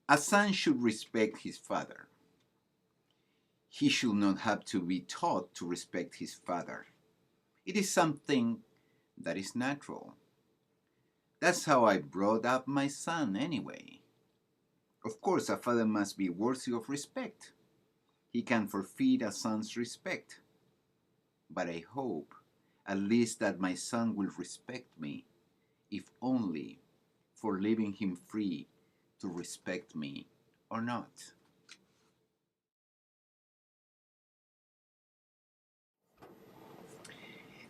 A son should respect his father. He should not have to be taught to respect his father. It is something that is natural. That's how I brought up my son anyway. Of course, a father must be worthy of respect. He can forfeit a son's respect. But I hope at least that my son will respect me, if only for leaving him free to respect me or not.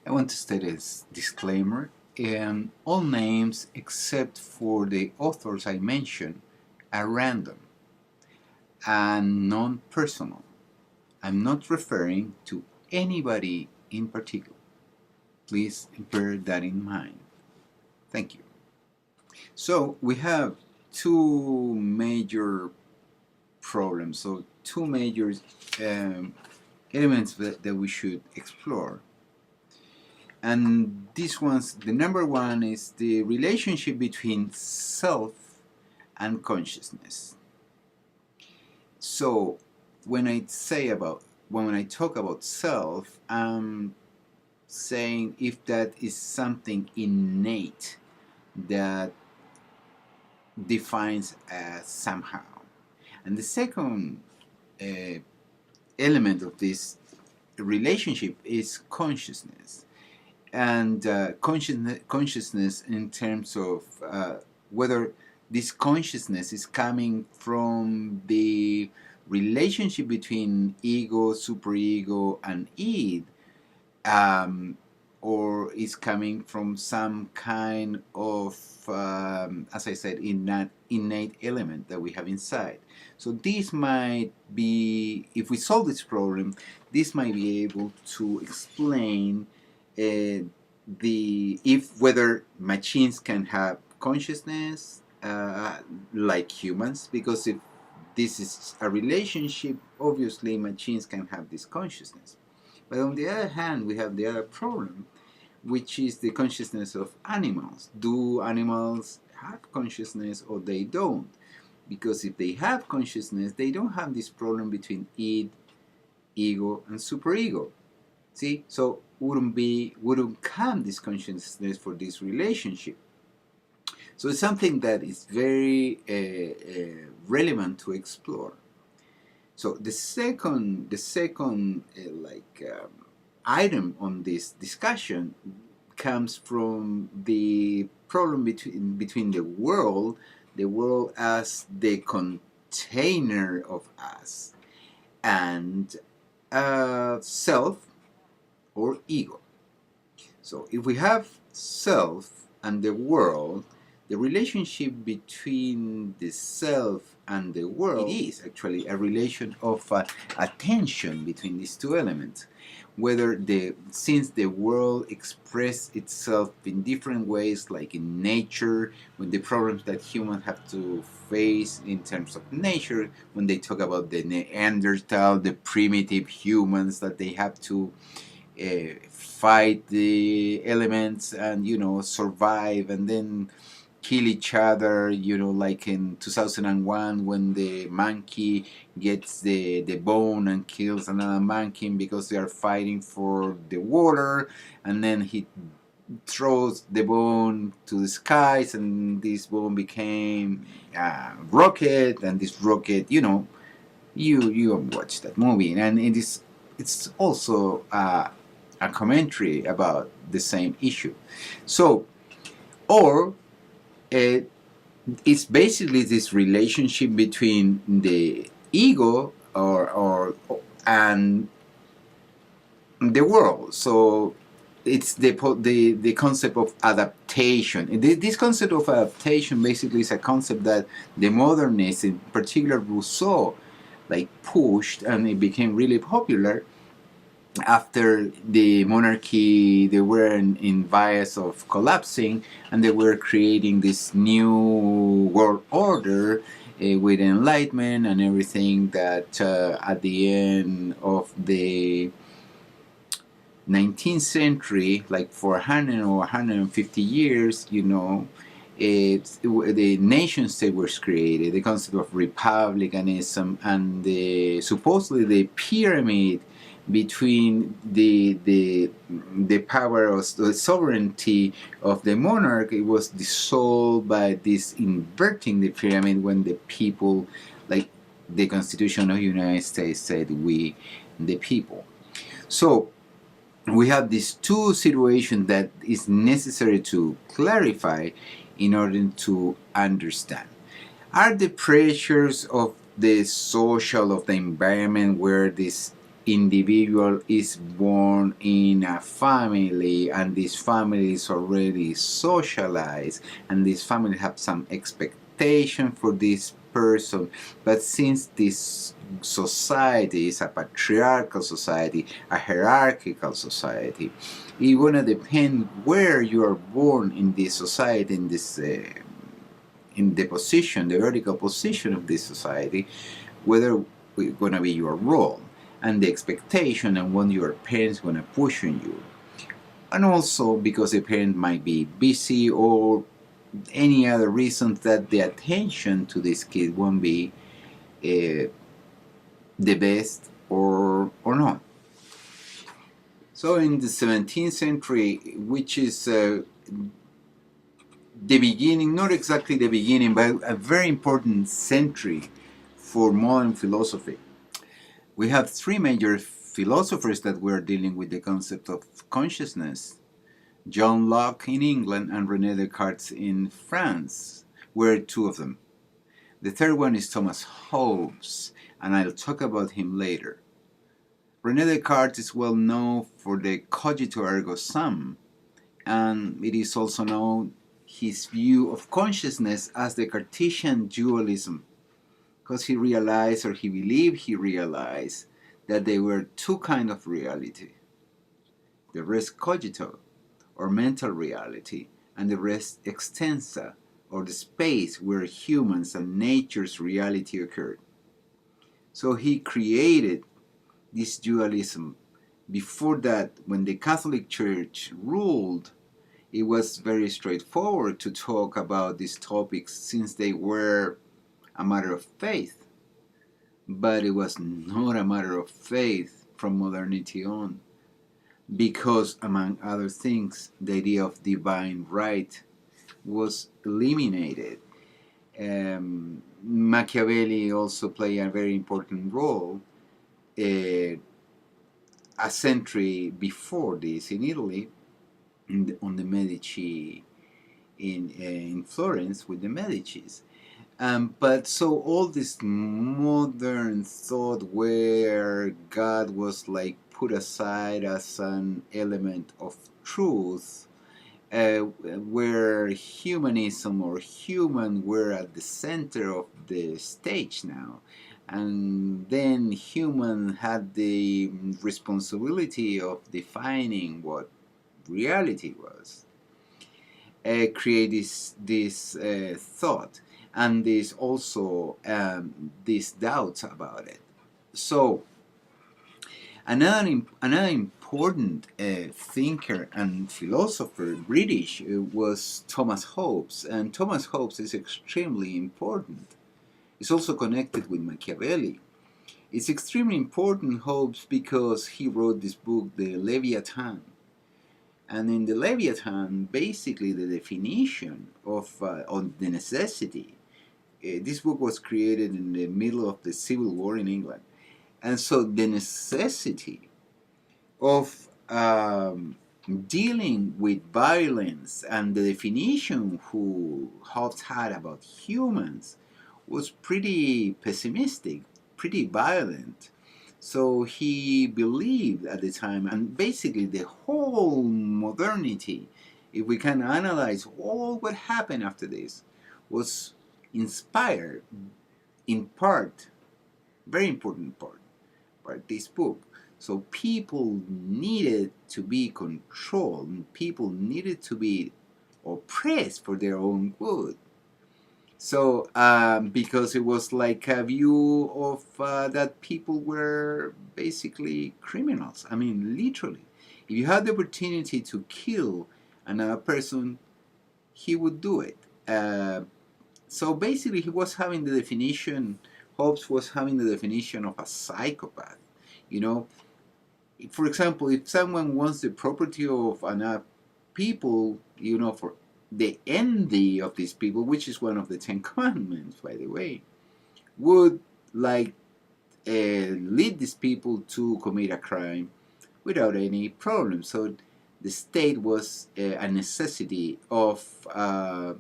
I want to state as disclaimer, all names except for the authors I mentioned are random and non-personal. I'm not referring to anybody in particular. Please bear that in mind. Thank you. So we have two major problems, so two major um, elements that we should explore. And these ones, the number one is the relationship between self and consciousness. So when I talk about self, I'm saying if that is something innate that defines as somehow. And the second uh, element of this relationship is consciousness. And consciousness in terms of whether this consciousness is coming from the relationship between ego, superego, and id, um, or is coming from some kind of, as I said, innate element that we have inside. So this might be, if we solve this problem, this might be able to explain the if whether machines can have consciousness like humans, because if this is a relationship, obviously machines can have this consciousness. But on the other hand, we have the other problem, which is the consciousness of animals. Do animals have consciousness or they don't? Because if they have consciousness, they don't have this problem between id, ego, and superego. See, so wouldn't come this consciousness for this relationship. So it's something that is very relevant to explore. So the second item on this discussion comes from the problem between the world as the container of us, and self or ego. So if we have self and the world, the relationship between the self and the world, it is actually a relation of a tension between these two elements. Whether since the world expresses itself in different ways, like in nature, with the problems that humans have to face in terms of nature, when they talk about the Neanderthal, the primitive humans that they have to fight the elements and survive and then kill each other, like in 2001 when the monkey gets the bone and kills another monkey because they are fighting for the water, and then he throws the bone to the skies and this bone became a rocket, and this rocket, you watch that movie, and it's also a commentary about the same issue. So, or it's basically this relationship between the ego or and the world. So it's the concept of adaptation. This concept of adaptation basically is a concept that the modernists, in particular Rousseau, like pushed, and it became really popular after the monarchy. They were in bias of collapsing, and they were creating this new world order with enlightenment and everything that at the end of the 19th century, like for 100 or 150 years, The nation state was created, the concept of republicanism, and supposedly the pyramid between the power of the sovereignty of the monarch. It was dissolved by this inverting the pyramid when the people, like the Constitution of the United States said, we the people. So we have these two situations that is necessary to clarify in order to understand. Are the pressures of the social, of the environment where this individual is born in a family, and this family is already socialized, and this family have some expectation for this person, but since this society is a patriarchal society, a hierarchical society, it's gonna depend where you are born in this society, in the position, the vertical position of this society, whether it's gonna be your role and the expectation and what your parents gonna push on you. And also because the parent might be busy or any other reasons that the attention to this kid won't be uh, the best or not. So in the 17th century, which is the beginning, not exactly the beginning, but a very important century for modern philosophy. We have three major philosophers that were dealing with the concept of consciousness. John Locke in England and René Descartes in France were two of them. The third one is Thomas Hobbes, and I'll talk about him later. René Descartes is well known for the cogito ergo sum, and it is also known his view of consciousness as the Cartesian dualism, because he realized, or he believed he realized, that there were two kinds of reality: the res cogito, or mental reality, and the res extensa, or the space where humans and nature's reality occurred. So he created this dualism. Before that, when the Catholic Church ruled, it was very straightforward to talk about these topics since they were a matter of faith. But it was not a matter of faith from modernity on, because, among other things, the idea of divine right was eliminated. Machiavelli also played a very important role a century before this in Italy, on the Medici in Florence with the Medicis. But so all this modern thought where God was like put aside as an element of truth, where humanism or human were at the center of the stage now, and then human had the responsibility of defining what reality was, create this thought and this also these doubts about it. So another important thinker and philosopher, British, was Thomas Hobbes, and Thomas Hobbes is extremely important. It's also connected with Machiavelli. It's extremely important, Hobbes, because he wrote this book, The Leviathan. And in the Leviathan, basically the definition of on the necessity. This book was created in the middle of the Civil War in England, and so the necessity of dealing with violence and the definition who Hobbes had about humans was pretty pessimistic, pretty violent. So he believed at the time, and basically the whole modernity, if we can analyze all what happened after this, was inspired in part, very important part, by this book. So people needed to be controlled, people needed to be oppressed for their own good. So, because it was like a view of that people were basically criminals. I mean, literally. If you had the opportunity to kill another person, he would do it. Uh, so basically, he was having the definition. Hobbes was having the definition of a psychopath. You know, for example, if someone wants the property of another people, for the envy of these people, which is one of the Ten Commandments, by the way, would like lead these people to commit a crime without any problem. So the state was a necessity of a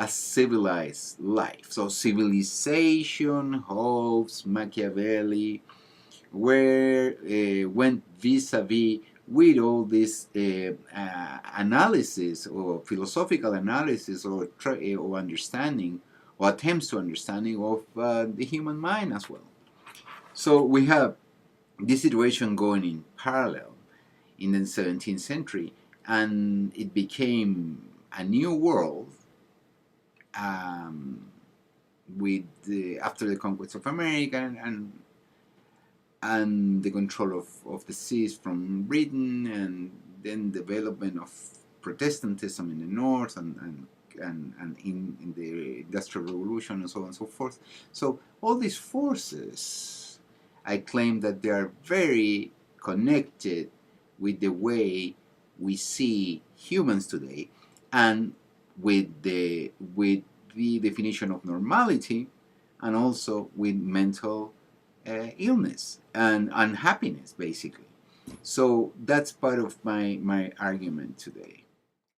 civilized life. So civilization, Hobbes, Machiavelli, where went vis-a-vis with all this analysis or philosophical analysis or understanding or attempts to understanding of the human mind as well. So we have this situation going in parallel in the 17th century, and it became a new world um, after the conquest of America and the control of the seas from Britain, and then development of Protestantism in the north and in the Industrial Revolution and so on and so forth. So all these forces, I claim that they are very connected with the way we see humans today, and with the definition of normality, and also with mental illness and unhappiness, basically. So that's part of my argument today.